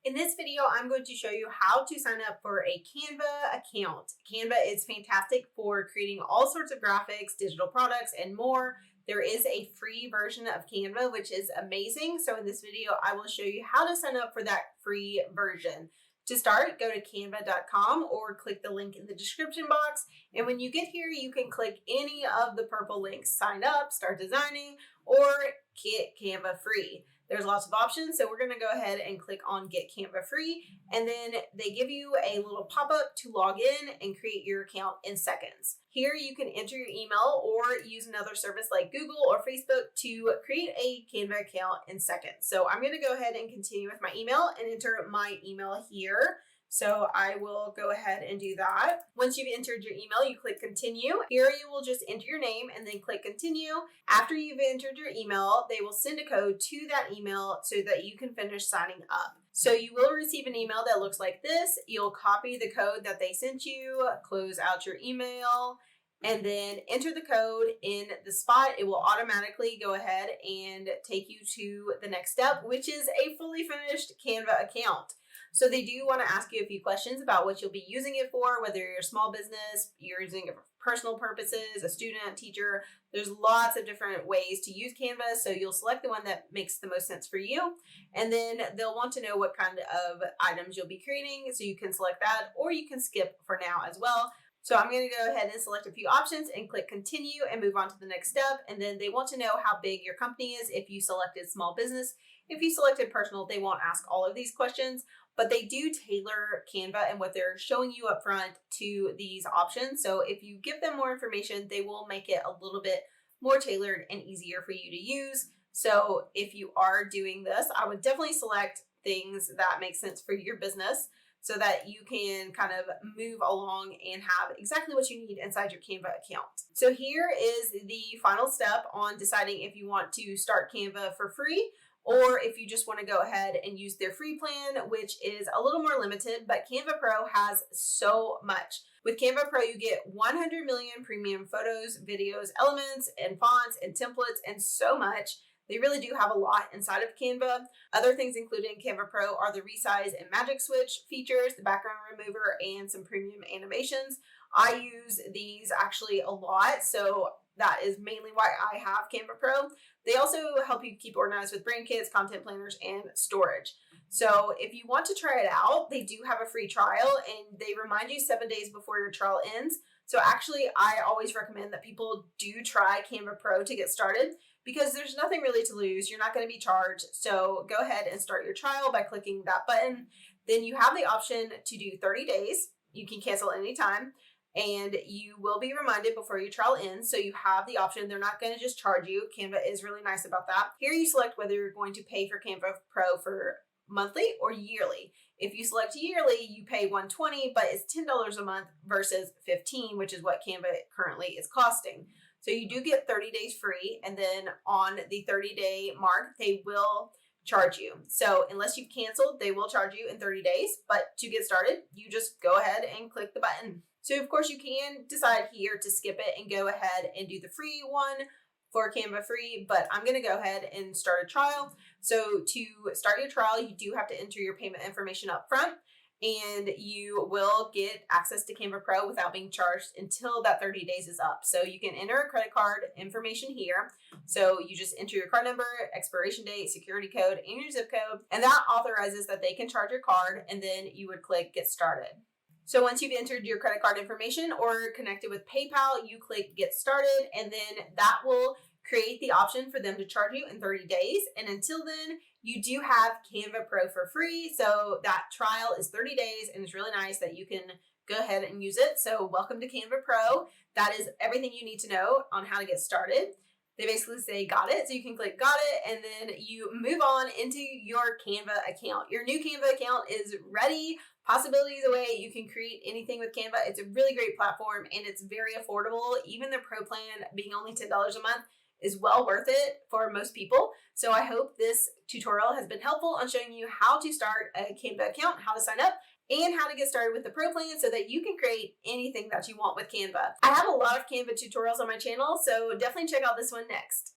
In this video, I'm going to show you how to sign up for a Canva account. Canva is fantastic for creating all sorts of graphics, digital products, and more. There is a free version of Canva, which is amazing. So in this video, I will show you how to sign up for that free version. To start, go to canva.com or click the link in the description box. And when you get here, you can click any of the purple links, sign up, start designing, or get Canva free. There's lots of options, so we're gonna go ahead and click on Get Canva Free, and then they give you a little pop-up to log in and create your account in seconds. Here you can enter your email or use another service like Google or Facebook to create a Canva account in seconds. So I'm gonna go ahead and continue with my email and enter my email here. So I will go ahead and do that. Once you've entered your email, you click continue. Here you will just enter your name and then click continue. After you've entered your email, they will send a code to that email so that you can finish signing up. So you will receive an email that looks like this. You'll copy the code that they sent you, close out your email, and then enter the code in the spot. It will automatically go ahead and take you to the next step, which is a fully finished Canva account. So they do want to ask you a few questions about what you'll be using it for, whether you're a small business, you're using it for personal purposes, a student, teacher. There's lots of different ways to use Canva, so you'll select the one that makes the most sense for you. And then they'll want to know what kind of items you'll be creating, so you can select that, or you can skip for now as well. So I'm going to go ahead and select a few options and click continue and move on to the next step. And then they want to know how big your company is if you selected small business. If you selected personal, they won't ask all of these questions, but they do tailor Canva and what they're showing you up front to these options. So if you give them more information, they will make it a little bit more tailored and easier for you to use. So if you are doing this, I would definitely select things that make sense for your business, so that you can kind of move along and have exactly what you need inside your Canva account. So here is the final step on deciding if you want to start Canva for free, or if you just want to go ahead and use their free plan, which is a little more limited, but Canva Pro has so much. With Canva Pro, you get 100 million premium photos, videos, elements, and fonts, and templates, and so much. They really do have a lot inside of Canva. Other things included in Canva Pro are the resize and magic switch features, the background remover, and some premium animations. I use these actually a lot, so that is mainly why I have Canva Pro. They also help you keep organized with brand kits, content planners, and storage. So if you want to try it out, they do have a free trial, and they remind you 7 days before your trial ends. So actually, I always recommend that people do try Canva Pro to get started, because there's nothing really to lose. You're not going to be charged. So go ahead and start your trial by clicking that button. Then you have the option to do 30 days. You can cancel anytime, and you will be reminded before your trial ends. So you have the option. They're not going to just charge you. Canva is really nice about that. Here you select whether you're going to pay for Canva Pro for monthly or yearly. If you select yearly, you pay $120, but it's $10 a month versus $15, which is what Canva currently is costing. So you do get 30 days free, and then on the 30-day mark, they will charge you. So unless you've canceled, they will charge you in 30 days. But to get started, you just go ahead and click the button. So of course you can decide here to skip it and go ahead and do the free one for Canva free, but I'm gonna go ahead and start a trial. So to start your trial, you do have to enter your payment information up front, and you will get access to Canva Pro without being charged until that 30 days is up. So you can enter a credit card information here. So you just enter your card number, expiration date, security code, and your zip code, and that authorizes that they can charge your card, and then you would click Get Started. So once you've entered your credit card information or connected with PayPal, you click Get Started, and then that will create the option for them to charge you in 30 days. And until then, you do have Canva Pro for free. So that trial is 30 days, and it's really nice that you can go ahead and use it. So welcome to Canva Pro. That is everything you need to know on how to get started. They basically say got it, so you can click got it, and then you move on into your Canva account. Your new Canva account is ready. Possibilities away. You can create anything with Canva. It's a really great platform, and it's very affordable. Even the Pro plan being only $10 a month is well worth it for most people. So I hope this tutorial has been helpful on showing you how to start a Canva account, how to sign up, and how to get started with the Pro plan so that you can create anything that you want with Canva. I have a lot of Canva tutorials on my channel, so definitely check out this one next.